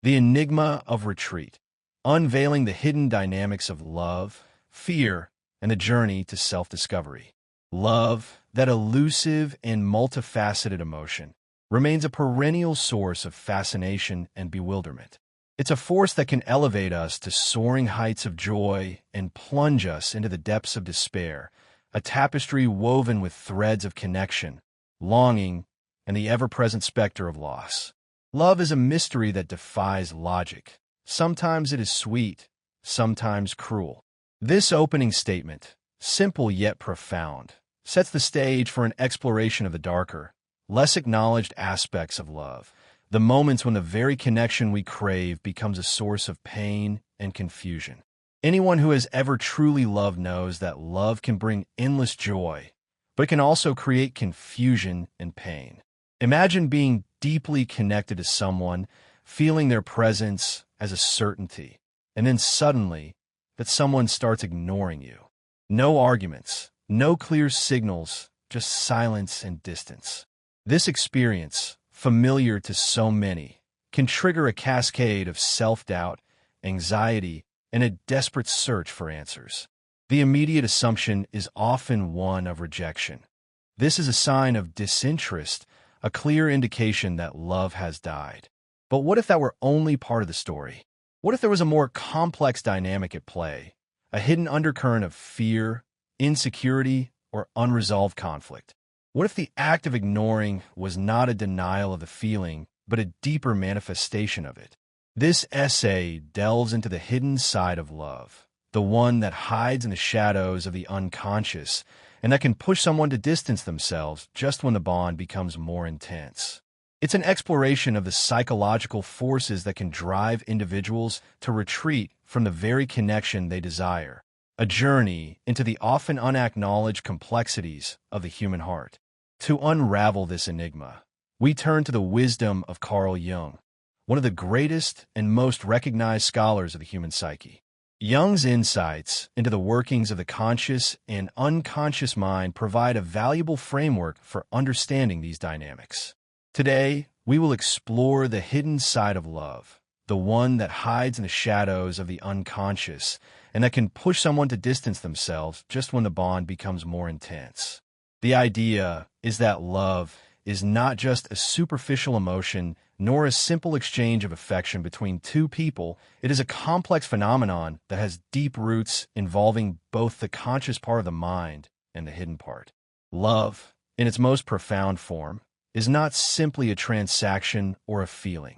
The enigma of retreat, unveiling the hidden dynamics of love, fear, and the journey to self-discovery. Love, that elusive and multifaceted emotion, remains a perennial source of fascination and bewilderment. It's a force that can elevate us to soaring heights of joy and plunge us into the depths of despair, a tapestry woven with threads of connection, longing, and the ever-present specter of loss. Love is a mystery that defies logic. Sometimes it is sweet, sometimes cruel. This opening statement, simple yet profound, sets the stage for an exploration of the darker, less acknowledged aspects of love, the moments when the very connection we crave becomes a source of pain and confusion. Anyone who has ever truly loved knows that love can bring endless joy, but it can also create confusion and pain. Imagine being deeply connected to someone, feeling their presence as a certainty, and then suddenly that someone starts ignoring you. No arguments, no clear signals, just silence and distance. This experience, familiar to so many, can trigger a cascade of self-doubt, anxiety, and a desperate search for answers. The immediate assumption is often one of rejection. This is a sign of disinterest, a clear indication that love has died. But what if that were only part of the story? What if there was a more complex dynamic at play, a hidden undercurrent of fear, insecurity, or unresolved conflict? What if the act of ignoring was not a denial of the feeling, but a deeper manifestation of it? This essay delves into the hidden side of love, the one that hides in the shadows of the unconscious, and that can push someone to distance themselves just when the bond becomes more intense. It's an exploration of the psychological forces that can drive individuals to retreat from the very connection they desire, a journey into the often unacknowledged complexities of the human heart. To unravel this enigma, we turn to the wisdom of Carl Jung, one of the greatest and most recognized scholars of the human psyche. Jung's insights into the workings of the conscious and unconscious mind provide a valuable framework for understanding these dynamics. Today, we will explore the hidden side of love, the one that hides in the shadows of the unconscious and that can push someone to distance themselves just when the bond becomes more intense. The idea is that love is not just a superficial emotion nor a simple exchange of affection between two people. It is a complex phenomenon that has deep roots involving both the conscious part of the mind and the hidden part. Love, in its most profound form, is not simply a transaction or a feeling.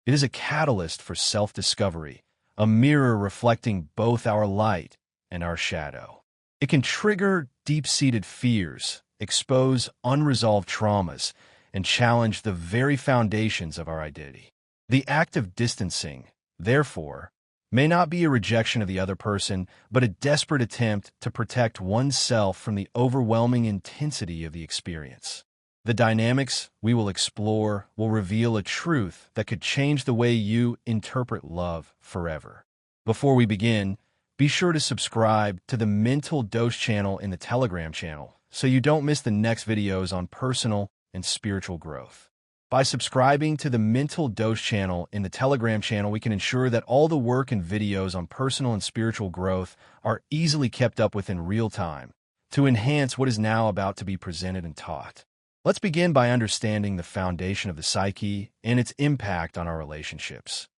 It is a catalyst for self-discovery, a mirror reflecting both our light and our shadow. It can trigger deep-seated fears, expose unresolved traumas, and challenge the very foundations of our identity. The act of distancing, therefore, may not be a rejection of the other person, but a desperate attempt to protect oneself from the overwhelming intensity of the experience. The dynamics we will explore will reveal a truth that could change the way you interpret love forever. Before we begin, be sure to subscribe to the Mental Dose channel in the Telegram channel so you don't miss the next videos on personal and spiritual growth. By subscribing to the Mental Dose channel in the Telegram channel, we can ensure that all the work and videos on personal and spiritual growth are easily kept up with in real time to enhance what is now about to be presented and taught. Let's begin by understanding the foundation of the psyche and its impact on our relationships.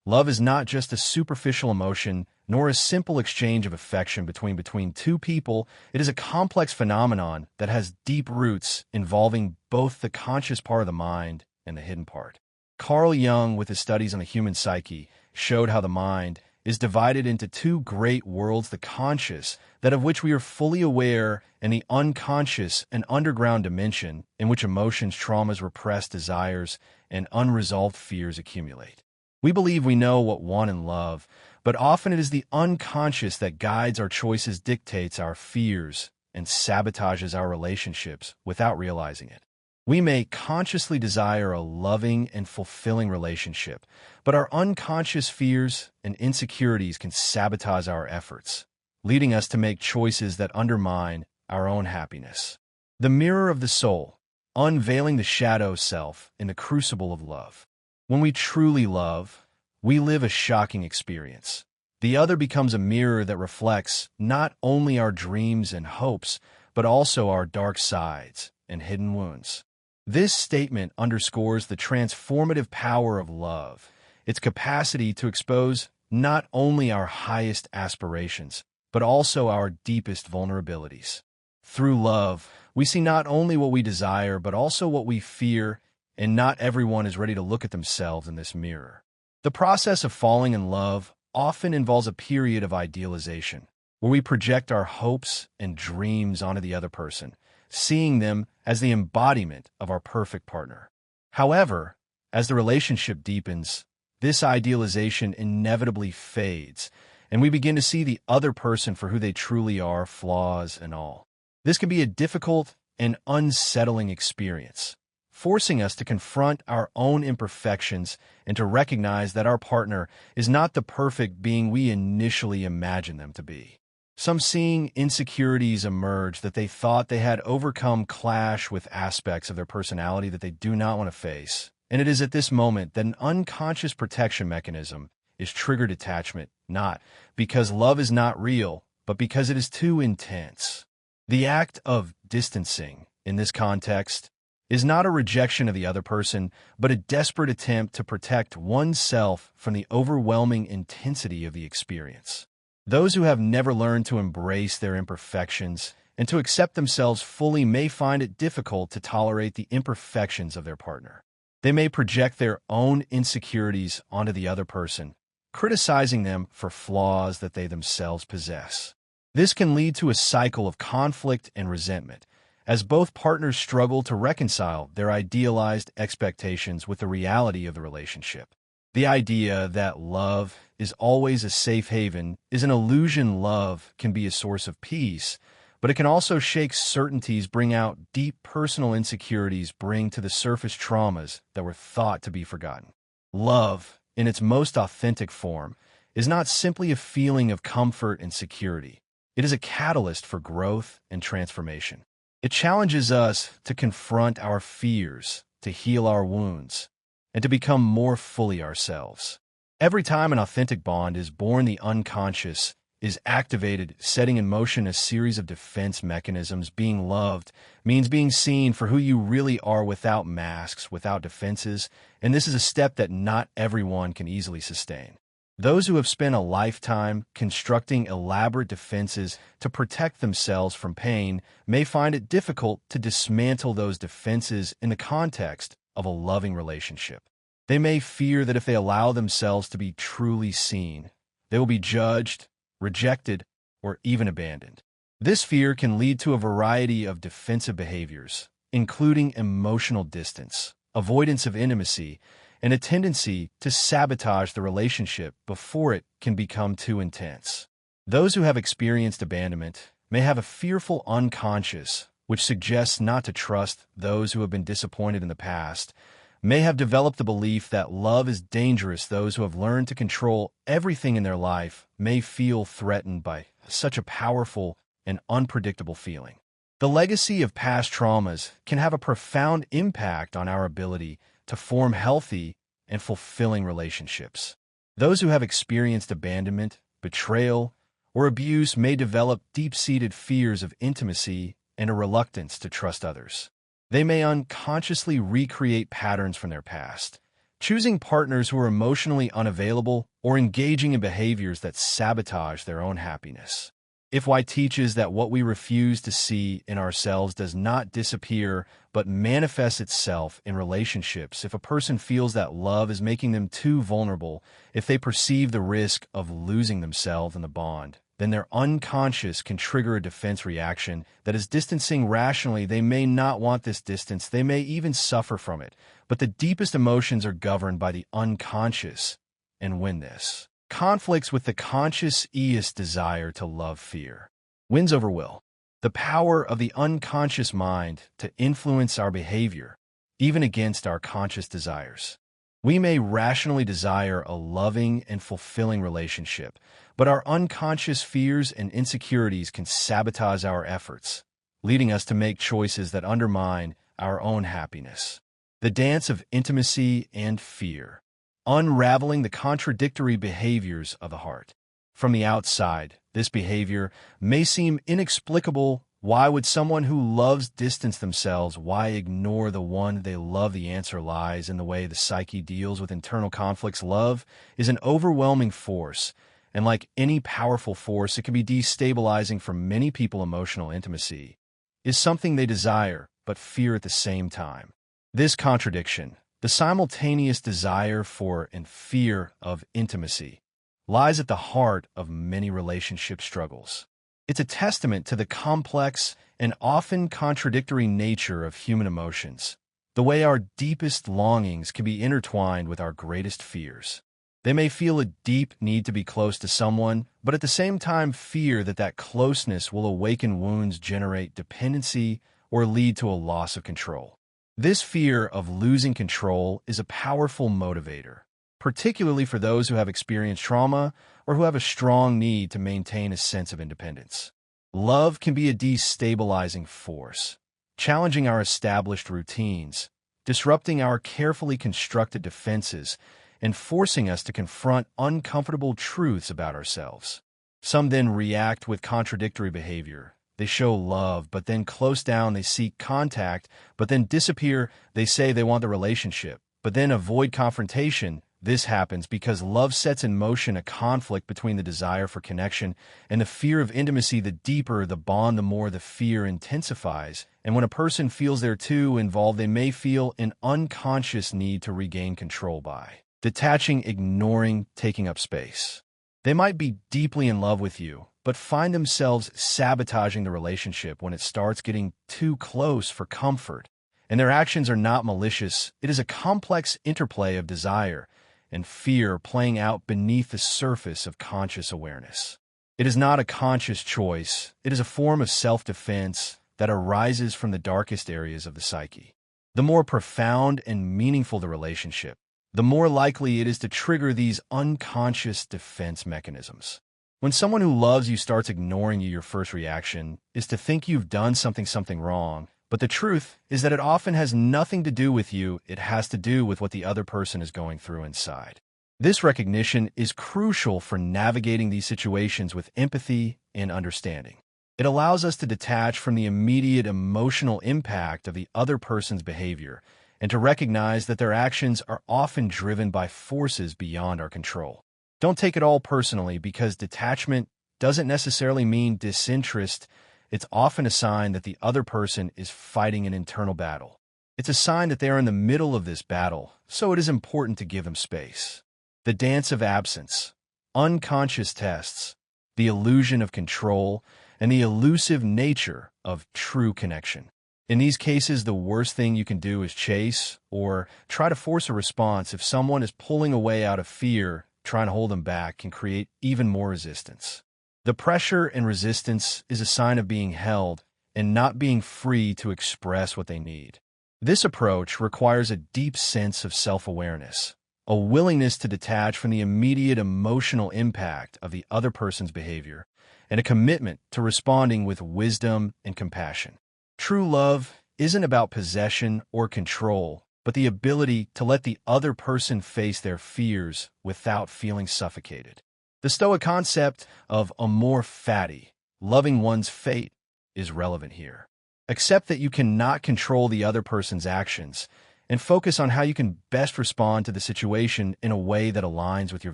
Love is not just a superficial emotion, nor a simple exchange of affection between two people. It is a complex phenomenon that has deep roots involving both the conscious part of the mind and the hidden part. Carl Jung, with his studies on the human psyche, showed how the mind is divided into two great worlds, the conscious, that of which we are fully aware, and the unconscious, an underground dimension in which emotions, traumas, repressed desires, and unresolved fears accumulate. We believe we know what we want in love, but often it is the unconscious that guides our choices, dictates our fears, and sabotages our relationships without realizing it. We may consciously desire a loving and fulfilling relationship, but our unconscious fears and insecurities can sabotage our efforts, leading us to make choices that undermine our own happiness. The mirror of the soul, unveiling the shadow self in the crucible of love. When we truly love, we live a shocking experience. The other becomes a mirror that reflects not only our dreams and hopes, but also our dark sides and hidden wounds. This statement underscores the transformative power of love, its capacity to expose not only our highest aspirations, but also our deepest vulnerabilities. Through love, we see not only what we desire, but also what we fear, and not everyone is ready to look at themselves in this mirror. The process of falling in love often involves a period of idealization, where we project our hopes and dreams onto the other person, seeing them as the embodiment of our perfect partner. However, as the relationship deepens, this idealization inevitably fades, and we begin to see the other person for who they truly are, flaws and all. This can be a difficult and unsettling experience, forcing us to confront our own imperfections and to recognize that our partner is not the perfect being we initially imagined them to be. Some seeing insecurities emerge that they thought they had overcome clash with aspects of their personality that they do not want to face. And it is at this moment that an unconscious protection mechanism is triggered attachment, not because love is not real, but because it is too intense. The act of distancing, in this context, is not a rejection of the other person, but a desperate attempt to protect oneself from the overwhelming intensity of the experience. Those who have never learned to embrace their imperfections and to accept themselves fully may find it difficult to tolerate the imperfections of their partner. They may project their own insecurities onto the other person, criticizing them for flaws that they themselves possess. This can lead to a cycle of conflict and resentment, as both partners struggle to reconcile their idealized expectations with the reality of the relationship. The idea that love is always a safe haven is an illusion. Love can be a source of peace, but it can also shake certainties, bring out deep personal insecurities, bring to the surface traumas that were thought to be forgotten. Love, in its most authentic form, is not simply a feeling of comfort and security. It is a catalyst for growth and transformation. It challenges us to confront our fears, to heal our wounds, and to become more fully ourselves. Every time an authentic bond is born, the unconscious is activated, setting in motion a series of defense mechanisms. Being loved means being seen for who you really are without masks, without defenses, and this is a step that not everyone can easily sustain. Those who have spent a lifetime constructing elaborate defenses to protect themselves from pain may find it difficult to dismantle those defenses in the context of a loving relationship. They may fear that if they allow themselves to be truly seen, they will be judged, rejected, or even abandoned. This fear can lead to a variety of defensive behaviors, including emotional distance, avoidance of intimacy, and a tendency to sabotage the relationship before it can become too intense. Those who have experienced abandonment may have a fearful unconscious, which suggests not to trust those who have been disappointed in the past, may have developed the belief that love is dangerous. Those who have learned to control everything in their life may feel threatened by such a powerful and unpredictable feeling. The legacy of past traumas can have a profound impact on our ability to form healthy and fulfilling relationships. Those who have experienced abandonment, betrayal, or abuse may develop deep-seated fears of intimacy and a reluctance to trust others. They may unconsciously recreate patterns from their past, choosing partners who are emotionally unavailable or engaging in behaviors that sabotage their own happiness. If Y teaches that what we refuse to see in ourselves does not disappear but manifests itself in relationships, if a person feels that love is making them too vulnerable, if they perceive the risk of losing themselves in the bond, then their unconscious can trigger a defense reaction that is distancing. Rationally, they may not want this distance, they may even suffer from it, but the deepest emotions are governed by the unconscious, and when this conflicts with the conscious desire to love, fear wins over will. The power of the unconscious mind to influence our behavior, even against our conscious desires. We may rationally desire a loving and fulfilling relationship, but our unconscious fears and insecurities can sabotage our efforts, leading us to make choices that undermine our own happiness. The dance of intimacy and fear. unraveling the contradictory behaviors of the heart. From the outside, this behavior may seem inexplicable. Why would someone who loves distance themselves? Why ignore the one they love? The answer lies in the way the psyche deals with internal conflicts. Love is an overwhelming force, and like any powerful force, it can be destabilizing for many people. Emotional intimacy is something they desire, but fear at the same time. This contradiction, the simultaneous desire for and fear of intimacy, lies at the heart of many relationship struggles. It's a testament to the complex and often contradictory nature of human emotions, the way our deepest longings can be intertwined with our greatest fears. They may feel a deep need to be close to someone, but at the same time fear that that closeness will awaken wounds, generate dependency, or lead to a loss of control. This fear of losing control is a powerful motivator, particularly for those who have experienced trauma or who have a strong need to maintain a sense of independence. Love can be a destabilizing force, challenging our established routines, disrupting our carefully constructed defenses, and forcing us to confront uncomfortable truths about ourselves. Some then react with contradictory behavior. They show love, but then close down. They seek contact, but then disappear. They say they want the relationship, but then avoid confrontation. This happens because love sets in motion a conflict between the desire for connection and the fear of intimacy. The deeper the bond, the more the fear intensifies. And when a person feels they're too involved, they may feel an unconscious need to regain control by detaching, ignoring, taking up space. They might be deeply in love with you, but find themselves sabotaging the relationship when it starts getting too close for comfort. And their actions are not malicious. It is a complex interplay of desire and fear playing out beneath the surface of conscious awareness. It is not a conscious choice. It is a form of self-defense that arises from the darkest areas of the psyche. The more profound and meaningful the relationship, the more likely it is to trigger these unconscious defense mechanisms. When someone who loves you starts ignoring you, your first reaction is to think you've done something wrong. But the truth is that it often has nothing to do with you. It has to do with what the other person is going through inside. This recognition is crucial for navigating these situations with empathy and understanding. It allows us to detach from the immediate emotional impact of the other person's behavior and to recognize that their actions are often driven by forces beyond our control. Don't take it all personally, because detachment doesn't necessarily mean disinterest. It's often a sign that the other person is fighting an internal battle. It's a sign that they are in the middle of this battle, so it is important to give them space. The dance of absence, unconscious tests, the illusion of control, and the elusive nature of true connection. In these cases, the worst thing you can do is chase or try to force a response. If someone is pulling away out of fear, trying to hold them back can create even more resistance. The pressure and resistance is a sign of being held and not being free to express what they need. This approach requires a deep sense of self-awareness, a willingness to detach from the immediate emotional impact of the other person's behavior, and a commitment to responding with wisdom and compassion. True love isn't about possession or control, but the ability to let the other person face their fears without feeling suffocated. The Stoic concept of amor fati, loving one's fate, is relevant here. Accept that you cannot control the other person's actions and focus on how you can best respond to the situation in a way that aligns with your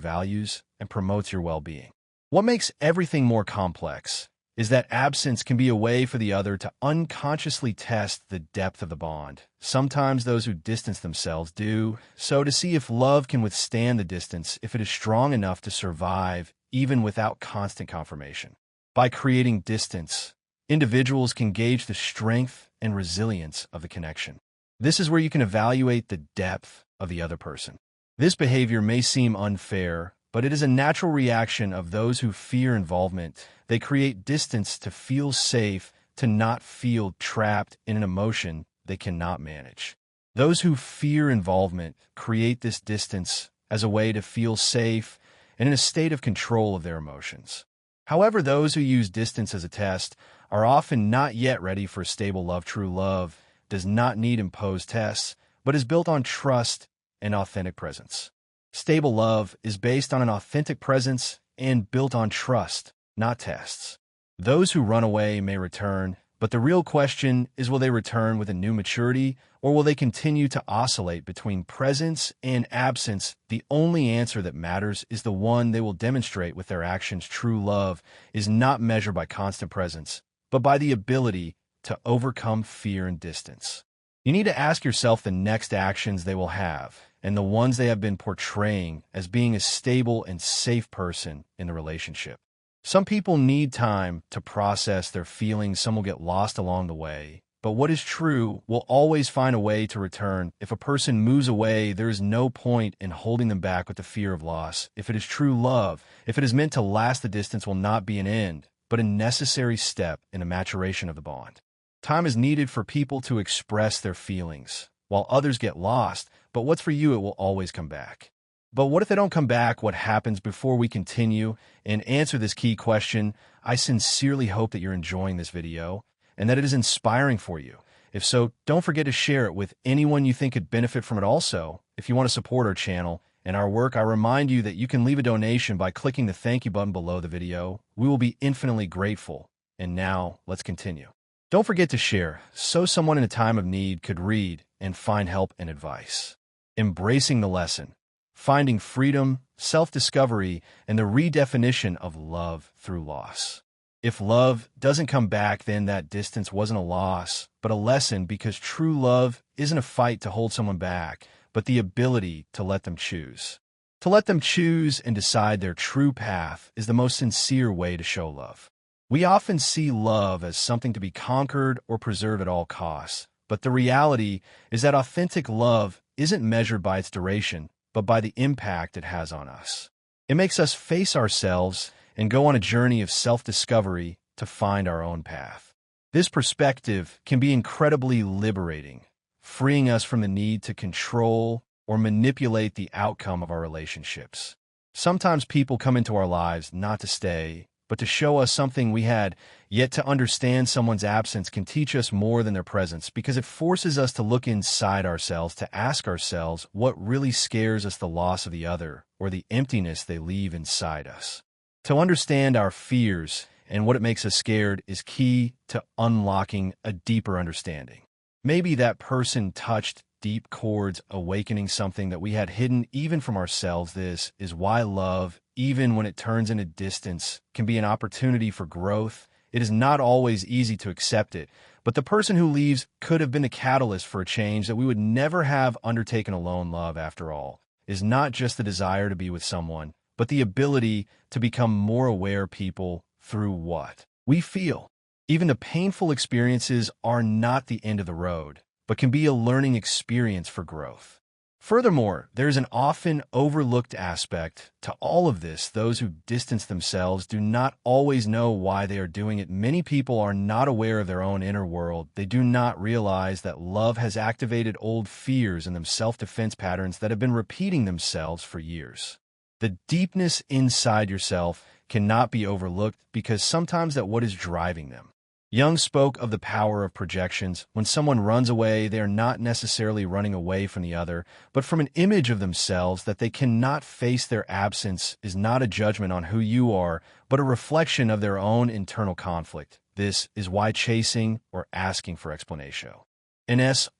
values and promotes your well-being. What makes everything more complex is that absence can be a way for the other to unconsciously test the depth of the bond. Sometimes those who distance themselves do so to see if love can withstand the distance, if it is strong enough to survive even without constant confirmation. By creating distance, individuals can gauge the strength and resilience of the connection. This is where you can evaluate the depth of the other person. This behavior may seem unfair, but it is a natural reaction of those who fear involvement. They create distance to feel safe, to not feel trapped in an emotion they cannot manage. Those who fear involvement create this distance as a way to feel safe and in a state of control of their emotions. However, those who use distance as a test are often not yet ready for stable love. True love does not need imposed tests, but is built on trust and authentic presence. Stable love is based on an authentic presence and built on trust, not tests. Those who run away may return, but the real question is, will they return with a new maturity, or will they continue to oscillate between presence and absence? The only answer that matters is the one they will demonstrate with their actions. True love is not measured by constant presence, but by the ability to overcome fear and distance. You need to ask yourself the next actions they will have, and the ones they have been portraying as being a stable and safe person in the relationship. Some people need time to process their feelings. Some will get lost along the way. But what is true will always find a way to return. If a person moves away, there is no point in holding them back with the fear of loss. If it is true love, if it is meant to last, the distance will not be an end, but a necessary step in a maturation of the bond. Time is needed for people to express their feelings, while others get lost, but what's for you, it will always come back. But what if they don't come back? What happens? Before we continue and answer this key question, I sincerely hope that you're enjoying this video and that it is inspiring for you. If so, don't forget to share it with anyone you think could benefit from it. Also, if you want to support our channel and our work, I remind you that you can leave a donation by clicking the thank you button below the video. We will be infinitely grateful. And now, let's continue. Don't forget to share so someone in a time of need could read and find help and advice. Embracing the lesson. Finding freedom, self-discovery, and the redefinition of love through loss. If love doesn't come back, then that distance wasn't a loss, but a lesson, because true love isn't a fight to hold someone back, but the ability to let them choose. To let them choose and decide their true path is the most sincere way to show love. We often see love as something to be conquered or preserved at all costs, but the reality is that authentic love isn't measured by its duration, but by the impact it has on us. It makes us face ourselves and go on a journey of self-discovery to find our own path. This perspective can be incredibly liberating, freeing us from the need to control or manipulate the outcome of our relationships. Sometimes people come into our lives not to stay, but to show us something we had yet to understand. Someone's absence can teach us more than their presence, because it forces us to look inside ourselves, to ask ourselves what really scares us, the loss of the other or the emptiness they leave inside us. To understand our fears and what it makes us scared is key to unlocking a deeper understanding. Maybe that person touched deep chords, awakening something that we had hidden even from ourselves. This is why love, even when it turns into distance, can be an opportunity for growth. It is not always easy to accept it, but the person who leaves could have been a catalyst for a change that we would never have undertaken alone. Love, after all, is not just the desire to be with someone, but the ability to become more aware people through what we feel. Even the painful experiences are not the end of the road, but can be a learning experience for growth. Furthermore, there is an often overlooked aspect to all of this. Those who distance themselves do not always know why they are doing it. Many people are not aware of their own inner world. They do not realize that love has activated old fears in them, self-defense patterns that have been repeating themselves for years. The deepness inside yourself cannot be overlooked, because sometimes that's what is driving them. Jung spoke of the power of projections. When someone runs away, they are not necessarily running away from the other, but from an image of themselves that they cannot face. Their absence is not a judgment on who you are, but a reflection of their own internal conflict. This is why chasing or asking for explanation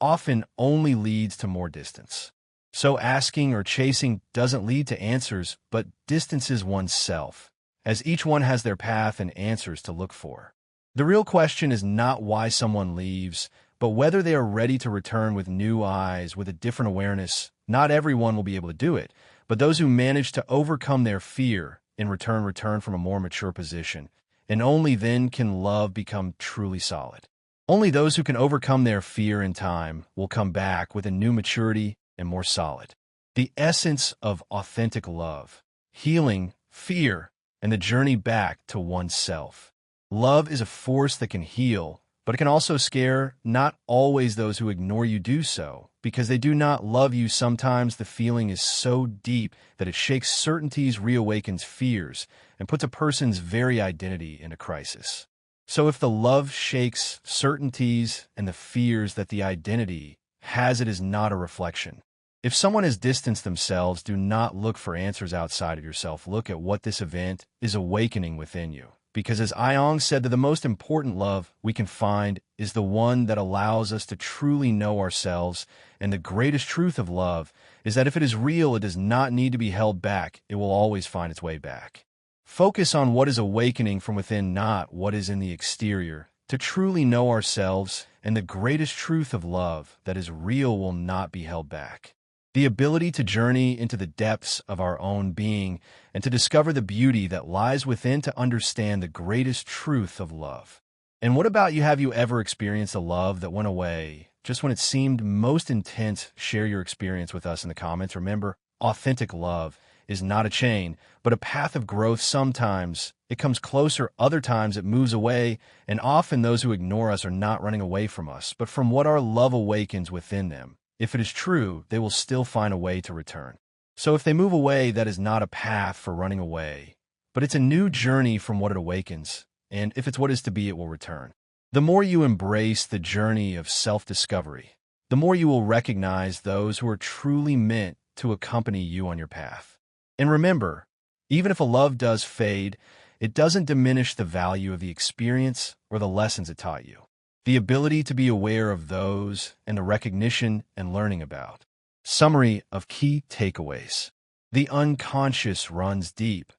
often only leads to more distance. So asking or chasing doesn't lead to answers, but distances oneself, as each one has their path and answers to look for. The real question is not why someone leaves, but whether they are ready to return with new eyes, with a different awareness. Not everyone will be able to do it, but those who manage to overcome their fear in return from a more mature position. And only then can love become truly solid. Only those who can overcome their fear in time will come back with a new maturity and more solid. The essence of authentic love: healing, fear, and the journey back to oneself. Love is a force that can heal, but it can also scare. Not always those who ignore you do so because they do not love you. Sometimes the feeling is so deep that it shakes certainties, reawakens fears, and puts a person's very identity into crisis. So if the love shakes certainties and the fears that the identity has, it is not a reflection. If someone has distanced themselves, do not look for answers outside of yourself. Look at what this event is awakening within you. Because as Iong said, that the most important love we can find is the one that allows us to truly know ourselves, and the greatest truth of love is that if it is real, it does not need to be held back. It will always find its way back. Focus on what is awakening from within, not what is in the exterior. To truly know ourselves, and the greatest truth of love that is real will not be held back. The ability to journey into the depths of our own being and to discover the beauty that lies within, to understand the greatest truth of love. And what about you? Have you ever experienced a love that went away just when it seemed most intense? Share your experience with us in the comments. Remember, authentic love is not a chain, but a path of growth. Sometimes it comes closer, other times it moves away, and often those who ignore us are not running away from us, but from what our love awakens within them. If it is true, they will still find a way to return. So if they move away, that is not a path for running away, but it's a new journey from what it awakens, and if it's what is to be, it will return. The more you embrace the journey of self-discovery, the more you will recognize those who are truly meant to accompany you on your path. And remember, even if a love does fade, it doesn't diminish the value of the experience or the lessons it taught you. The ability to be aware of those and the recognition and learning about. Summary of key takeaways. The unconscious runs deep.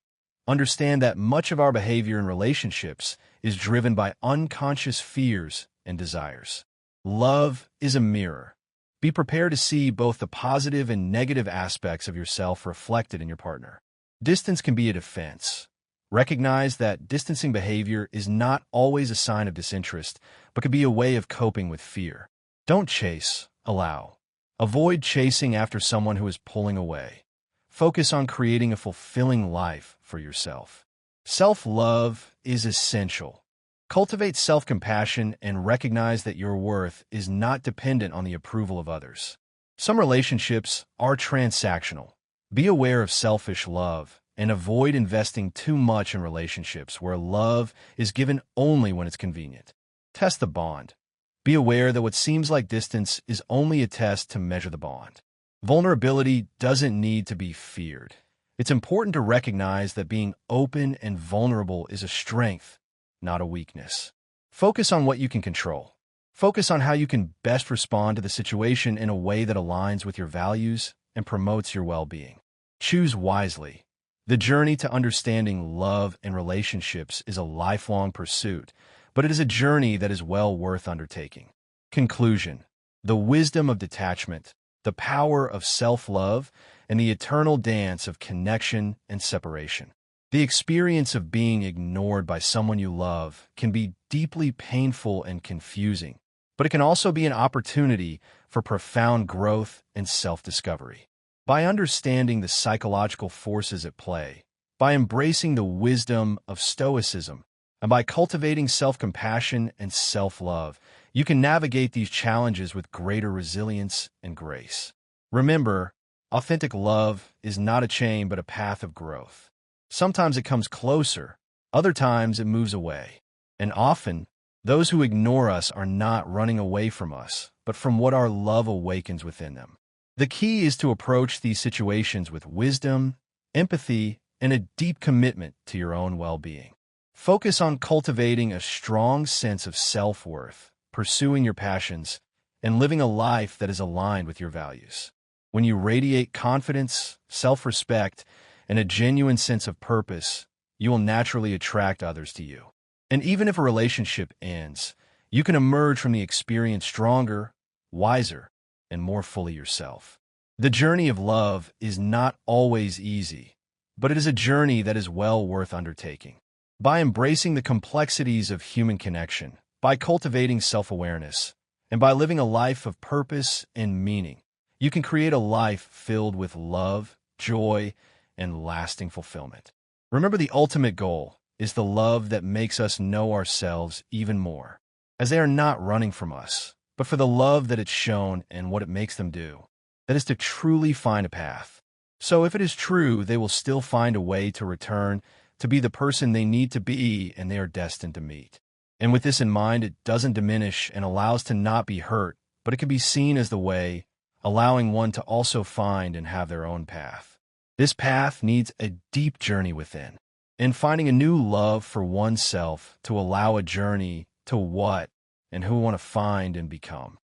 Understand that much of our behavior in relationships is driven by unconscious fears and desires. Love is a mirror. Be prepared to see both the positive and negative aspects of yourself reflected in your partner. Distance can be a defense. Recognize that distancing behavior is not always a sign of disinterest, but could be a way of coping with fear. Don't chase, allow. Avoid chasing after someone who is pulling away. Focus on creating a fulfilling life for yourself. Self-love is essential. Cultivate self-compassion and recognize that your worth is not dependent on the approval of others. Some relationships are transactional. Be aware of selfish love and avoid investing too much in relationships where love is given only when it's convenient. Test the bond. Be aware that what seems like distance is only a test to measure the bond. Vulnerability doesn't need to be feared. It's important to recognize that being open and vulnerable is a strength, not a weakness. Focus on what you can control. Focus on how you can best respond to the situation in a way that aligns with your values and promotes your well-being. Choose wisely. The journey to understanding love and relationships is a lifelong pursuit, but it is a journey that is well worth undertaking. Conclusion. The wisdom of detachment, the power of self-love, and the eternal dance of connection and separation. The experience of being ignored by someone you love can be deeply painful and confusing, but it can also be an opportunity for profound growth and self-discovery. By understanding the psychological forces at play, by embracing the wisdom of Stoicism, and by cultivating self-compassion and self-love, you can navigate these challenges with greater resilience and grace. Remember, authentic love is not a chain but a path of growth. Sometimes it comes closer, other times it moves away. And often, those who ignore us are not running away from us, but from what our love awakens within them. The key is to approach these situations with wisdom, empathy, and a deep commitment to your own well-being. Focus on cultivating a strong sense of self-worth, pursuing your passions, and living a life that is aligned with your values. When you radiate confidence, self-respect, and a genuine sense of purpose, you will naturally attract others to you. And even if a relationship ends, you can emerge from the experience stronger, wiser, and more fully yourself. The journey of love is not always easy, but it is a journey that is well worth undertaking. By embracing the complexities of human connection, by cultivating self-awareness, and by living a life of purpose and meaning, you can create a life filled with love, joy, and lasting fulfillment. Remember, the ultimate goal is the love that makes us know ourselves even more, as they are not running from us, but for the love that it's shown and what it makes them do. That is to truly find a path. So if it is true, they will still find a way to return to be the person they need to be and they are destined to meet. And with this in mind, it doesn't diminish and allows to not be hurt, but it can be seen as the way allowing one to also find and have their own path. This path needs a deep journey within, and finding a new love for oneself to allow a journey to what and who we want to find and become.